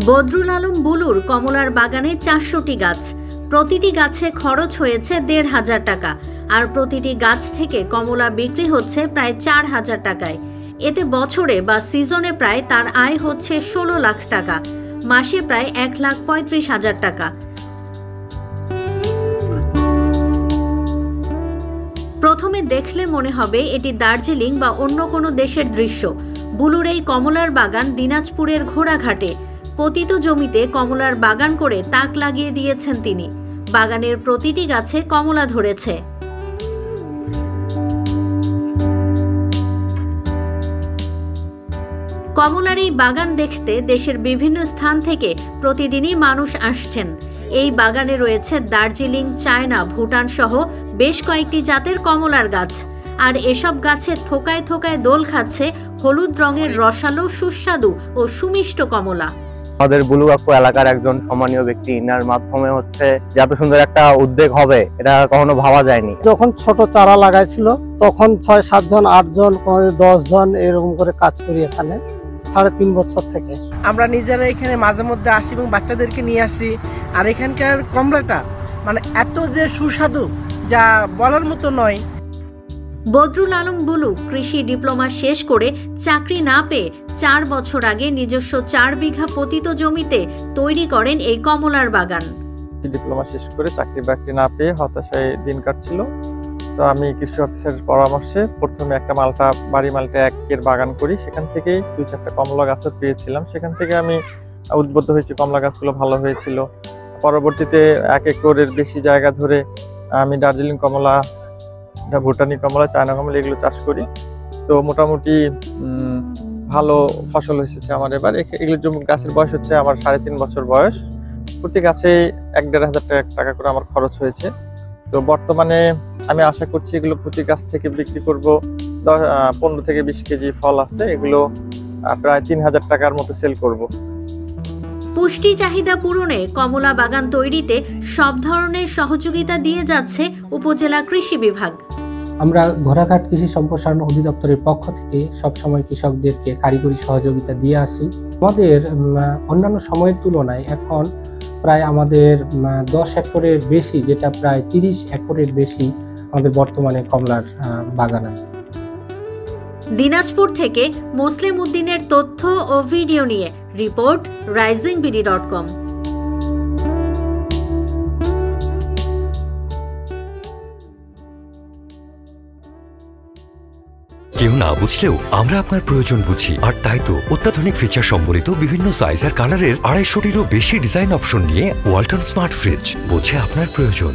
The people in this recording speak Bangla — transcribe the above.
বদরুল আলম বুলুর কমলার বাগানে 400টি গাছ। প্রতিটি গাছে খরচ হয়েছে 1,500 টাকা, আর প্রতিটি গাছ থেকে কমলা বিক্রি হচ্ছে প্রায় 4,000 টাকায়। এতে বছরে বা সিজনে প্রায় তার আয় হচ্ছে 16 লাখ টাকা, মাসে প্রায় 1,35,000 টাকা। প্রথমে দেখলে মনে হবে এটি দার্জিলিং বা অন্য কোনো দেশের দৃশ্য। বুলুর এই কমলার বাগান দিনাজপুরের ঘোড়াঘাটে। পতিত জমিতে কমলার বাগান করে তাক লাগিয়ে দিয়েছেন তিনি। বাগানের প্রতিটি গাছে কমলা ধরেছে। কমলার এই বাগান দেখতে দেশের বিভিন্ন স্থান থেকে প্রতিদিনই মানুষ আসছেন। এই বাগানে রয়েছে দার্জিলিং, চায়না, ভুটান সহ বেশ কয়েকটি জাতের কমলার গাছ। আর এসব গাছে থোকায় থোকায় দোল খাচ্ছে হলুদ রঙের রসালো, সুস্বাদু ও সুমিষ্ট কমলা। আমাদের বুলু কাকু এলাকার একজন সম্মানীয় ব্যক্তি, ইনার মাধ্যমে হচ্ছে যে এত সুন্দর একটা উদ্যোগ হবে এটা কখনো ভাবা যায়নি। যখন ছোট চারা লাগাইছিল তখন 6-7 জন, 8 জন, 10 জন এরকম করে কাজ করি এখানে 3.5 বছর থেকে। আমরা নিজেরা এখানে মাঝে মধ্যে আসি এবং বাচ্চাদেরকে নিয়ে আসি। আর এখানকার কমলাটা মানে এত যে সুস্বাদু যা বলার মতো নয়। বদরুল আলম বুলু কৃষি ডিপ্লোমা শেষ করে চাকরি না পেয়ে 4 বছর আগে নিজস্ব 4 বিঘা পতিত জমিতে তৈরি করেন এই কমলার বাগান। ডিপ্লোমা শেষ করে চাকরি বাকরি না পেয়ে হতাশায় দিন কাটছিল। তো আমি কৃষি অফিসারের পরামর্শে প্রথমে একটা বাড়ি মালটা 1 বাগান করি। সেখান থেকেই 2-4টা কমলা গাছ পেয়েছিলাম। সেখান থেকে আমি উদ্বুদ্ধ হয়েছি, কমলা গাছগুলো ভালো হয়েছিল। পরবর্তীতে 1 একরের বেশি জায়গা ধরে আমি দার্জিলিং কমলা, ভুটানি কমলা, চায়না কমলা এগুলো চাষ করি। তো মোটামুটি ভালো ফসল এসেছে আমার এবার। এগুলো গাছের বয়স হচ্ছে আমার 3.5 বছর বয়স। প্রতি গাছে 1-1,500 টাকা করে আমার খরচ হয়েছে। তো বর্তমানে আমি আশা করছি এগুলো প্রতি গাছ থেকে বিক্রি করব 15 থেকে 20 কেজি ফল আছে, এগুলো প্রায় 3,000 টাকার মতো সেল করব। পুষ্টি চাহিদা পূরণে কমলা বাগান তৈরিতে সব ধরনের সহযোগিতা দিয়ে যাচ্ছে উপজেলা কৃষি বিভাগ। আমরা ঘোড়াঘাট কৃষি সম্প্রসারণ অধিদপ্তরের পক্ষ থেকে সবসময় কৃষকদেরকে কারিগরি সহযোগিতা দিয়ে আসি। আমাদের অন্যান্য সময়ের তুলনায় এখন প্রায় আমাদের 10 একরের বেশি, যেটা প্রায় 30 একরের বেশি আমাদের বর্তমানে কমলার বাগান আছে। দিনাজপুর থেকে মুসলিম উদ্দিনের তথ্য ও ভিডিও নিয়ে রিপোর্ট risingBD.com। কেউ না বুঝলেও আমরা আপনার প্রয়োজন বুঝি, আর তাই তো অত্যাধুনিক ফিচার সম্বলিত বিভিন্ন সাইজ আর কালারের 250-টিরও বেশি ডিজাইন অপশন নিয়ে ওয়ালটন স্মার্ট ফ্রিজ বোঝে আপনার প্রয়োজন।